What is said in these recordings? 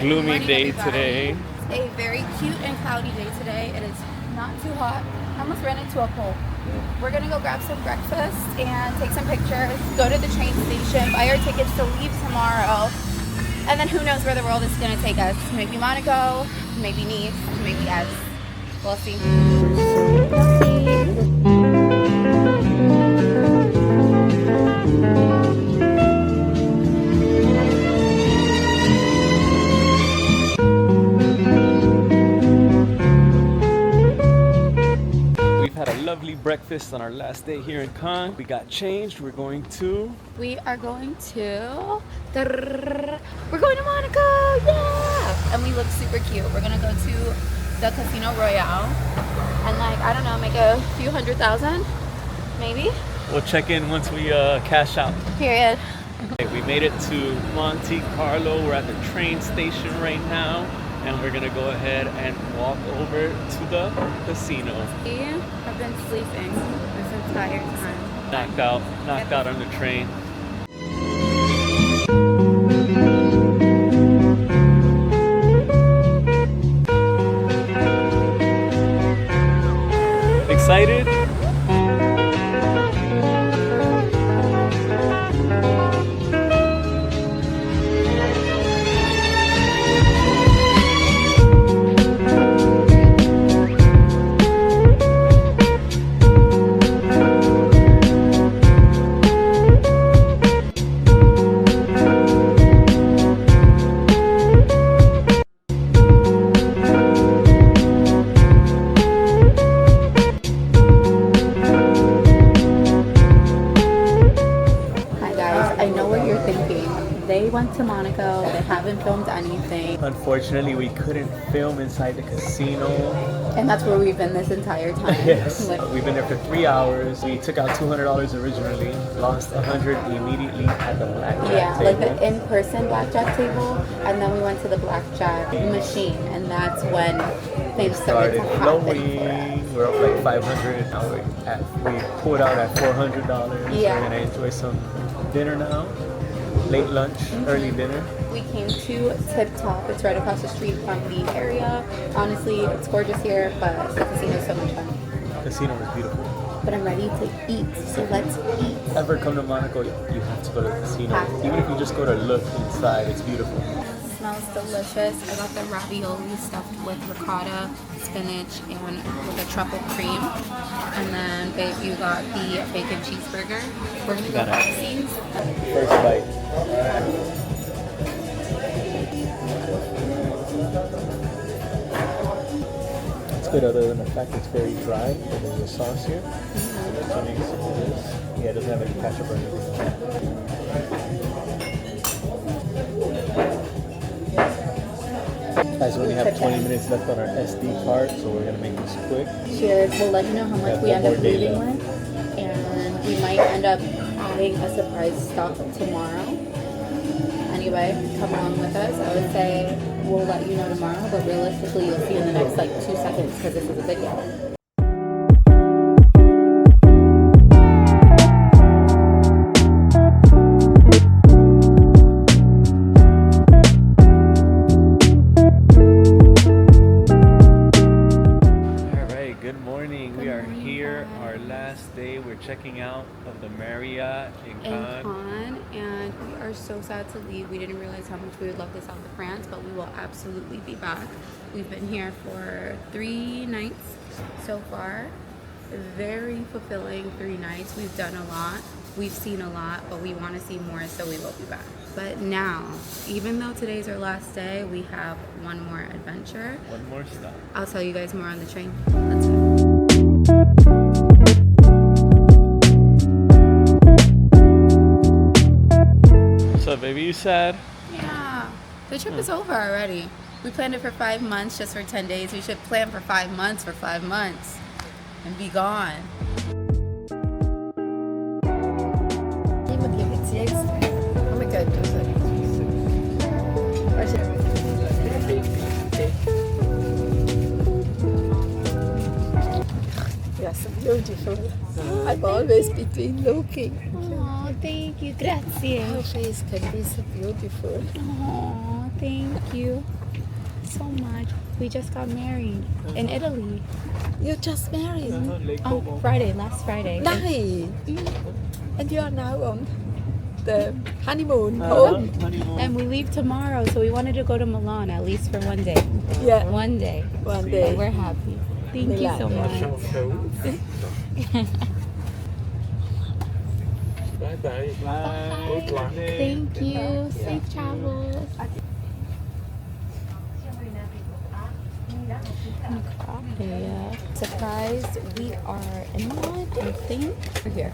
gloomy day today. It's a very cute and cloudy day today. It is not too hot. I almost ran into a pole. We're gonna go grab some breakfast and take some pictures, go to the train station, buy our tickets to leave tomorrow, and then who knows where the world is gonna take us. Maybe Monaco, maybe Nice, maybe us. We'll see. Lovely breakfast on our last day here in Cannes. We got changed. We're going to We're going to Monaco, yeah! And we look super cute. We're gonna go to the Casino Royale and I don't know, make a few $100,000, maybe. We'll check in once we cash out. Period. Okay, we made it to Monte Carlo. We're at the train station right now. And we're gonna go ahead and walk over to the casino. I've been sleeping this entire time. Knocked out on the train. Excited? Went to Monaco. They haven't filmed anything. Unfortunately, we couldn't film inside the casino. And that's where we've been this entire time. Yes. We've been there for 3 hours. We took out $200 originally, lost $100 immediately at the blackjack table. Like the in-person blackjack table, and then we went to the blackjack machine, and that's when things started to happen for us. We're up like 500. Now we pulled out at $400. Yeah. We're gonna enjoy some dinner now. Late lunch, early dinner. We came to Tip Top. It's right across the street from the area. Honestly, it's gorgeous here, but the casino is so much fun. The casino is beautiful. But I'm ready to eat, so let's eat. Ever come to Monaco, you have to go to the casino. Even if you just go to look inside, it's beautiful. It smells delicious. I got the ravioli stuffed with ricotta, spinach, and with a truffle cream. And then, babe, you got the bacon cheeseburger. We're gonna go back scenes. First bite. It's good other than the fact it's very dry. And there's a sauce here. Yeah, it doesn't have any ketchup or anything. Guys, we only have 20 minutes left on our SD card, so we're gonna make this quick. Cheers. We'll let you know how much we end up leaving with, and we might end up adding a surprise stop tomorrow. Anyway, come along with us. I would say we'll let you know tomorrow, but realistically, you'll see in the next 2 seconds because this is a video. Checking out of the Marriott in Cannes. And we are so sad to leave. We didn't realize how much we would love the south of France, but we will absolutely be back. We've been here for 3 nights so far. Very fulfilling 3 nights. We've done a lot. We've seen a lot, but we want to see more, so we will be back. But now, even though today's our last day, we have one more adventure. One more stop. I'll tell you guys more on the train. Let's go. So, baby, you sad? Yeah. The trip is over already. We planned it for 5 months just for 10 days. We should plan for 5 months for 5 months and be gone. Oh my God. Yes, beautiful. I've always been looking. Oh, thank you. Grazie. Her face can be so beautiful. Oh, thank you so much. We just got married in Italy. You just married. Oh, Friday, last Friday. Nice. And you are now on the honeymoon Uh-huh. home. Honeymoon. And we leave tomorrow, so we wanted to go to Milan at least for one day. Yeah, One day. one See. But day. we're happy. Thank you Milan. so much. Bye bye. Bye. Good luck. Thank you. Safe travels. Okay, surprise. We are in Milan, I think. We're here.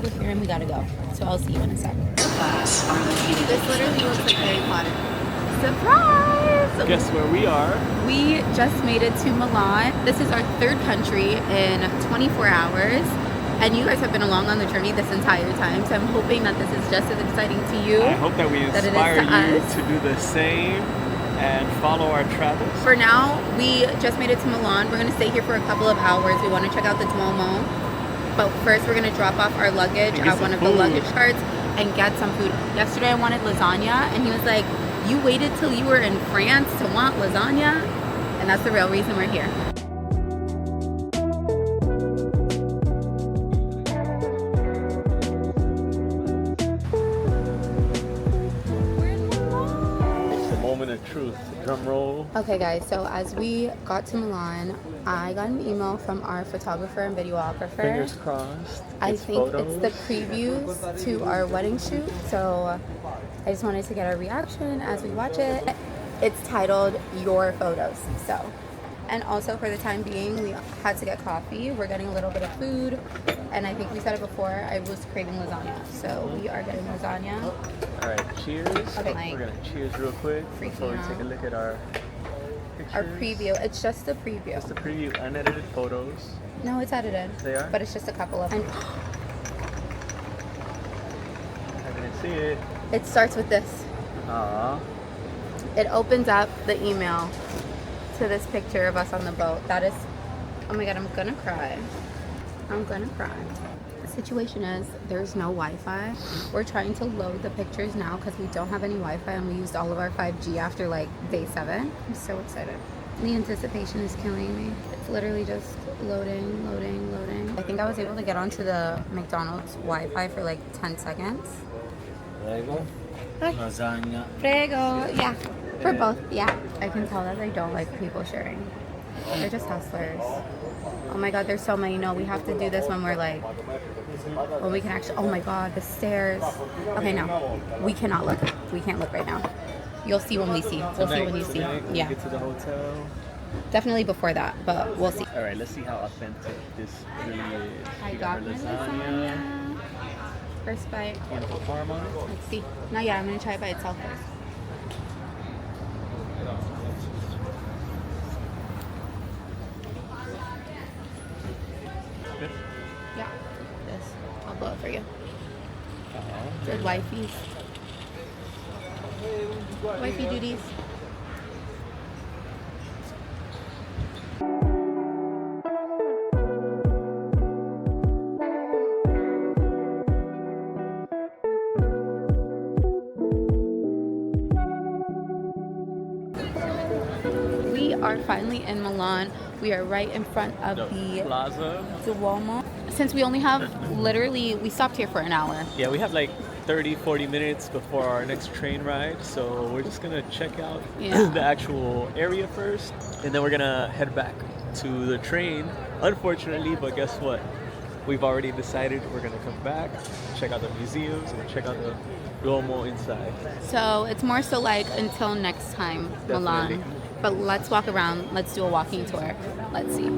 We're here and we gotta go. So I'll see you in a sec. This literally looks like Harry Potter. Surprise! Guess where we are? We just made it to Milan. This is our third country in 24 hours. And you guys have been along on the journey this entire time. So I'm hoping that this is just as exciting to you. I hope that we That it is inspire to you us. to do the same and follow our travels. For now, we just made it to Milan. We're gonna stay here for a couple of hours. We wanna check out the Duomo. But first we're gonna drop off our luggage And get at one some of the food. luggage carts and get some food. Yesterday I wanted lasagna and he was like, you waited till you were in France to want lasagna? And that's the real reason we're here. It's the moment of truth. Drum roll. Okay guys, so as we got to Milan, I got an email from our photographer and videographer. Fingers crossed. I It's think it's photos. the previews to our wedding shoot, so I just wanted to get a reaction as we watch it. It's titled Your Photos, so. And also for the time being, we had to get coffee. We're getting a little bit of food, and I think we said it before, I was craving lasagna, so we are getting lasagna. All right, cheers. Okay. We're gonna cheers real quick Freaking before we take a out. look at our pictures. Our preview, it's just the preview. It's the preview, unedited photos. No, it's edited. They are? But it's just a couple of them. I didn't see it. It starts with this. Aww. It opens up the email to this picture of us on the boat. That is, oh my god, I'm gonna cry. I'm gonna cry. The situation is there's no Wi-Fi. We're trying to load the pictures now because we don't have any Wi-Fi and we used all of our 5G after like day 7. I'm so excited. The anticipation is killing me. It's literally just loading, loading, loading. I think I was able to get onto the McDonald's Wi-Fi for like 10 seconds. Prego. Lasagna. Prego. Yeah. For both. Yeah. I can tell that they don't like people sharing. They're just hustlers. Oh my god, there's so many. No, we have to do this when we're like, when we can actually, oh my god, the stairs. Okay, no. We cannot look. We can't look right now. You'll see when we see. We'll see when you see. Tonight, when we Yeah. get to the hotel. Definitely before that, but we'll see. All right, let's see how authentic this really is. I We got our my lasagna. First bite. Beautiful parma. Let's see. No, yeah, I'm gonna try it by itself first. Good. Yeah. This. I'll blow it for you. Uh-huh. Good wifeys. Wifey duties. We are finally in Milan. We are right in front of the plaza. Duomo. Since we only have literally, we stopped here for an hour. Yeah, we have like 30-40 minutes before our next train ride, so we're just gonna check out Yeah. the actual area first, and then we're gonna head back to the train, unfortunately. But guess what, we've already decided we're gonna come back, check out the museums, and check out the Duomo inside. So it's more so like until next time, Milan. Definitely. But let's walk around. Let's do a walking tour. Let's see.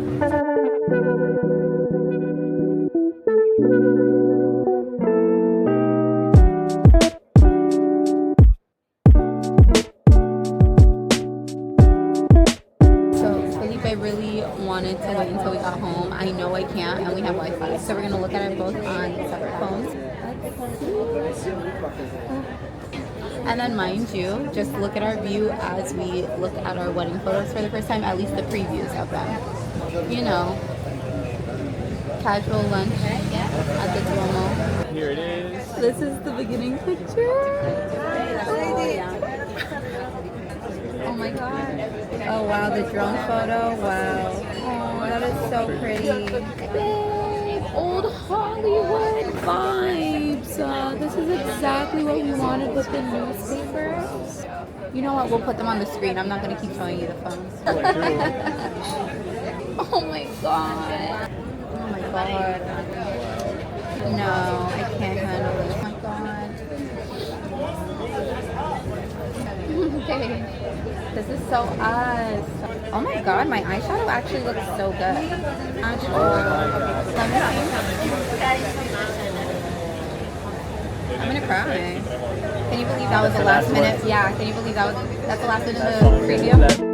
So Felipe really wanted to wait until we got home. I know I can't, and we have Wi-Fi. So we're gonna look at it both on separate phones. And then mind you, just look at our view as we look at our wedding photos for the first time, at least the previews of them. You know, casual lunch at the Duomo. Here it is. This is the beginning picture. Oh my god. Oh wow, the drone photo. Wow. Oh, that is so pretty. Babe, old Hollywood vibes. This is exactly what we wanted with the newspaper. You know what? We'll put them on the screen. I'm not going to keep showing you the phones. Oh my god. Oh my god. No, I can't handle it. Oh my god. Okay. This is so us. Oh my god, my eyeshadow actually looks so good. Let me see. I'm gonna cry. Can you believe that was the last minute? Yeah, can you believe that's the last minute of the preview?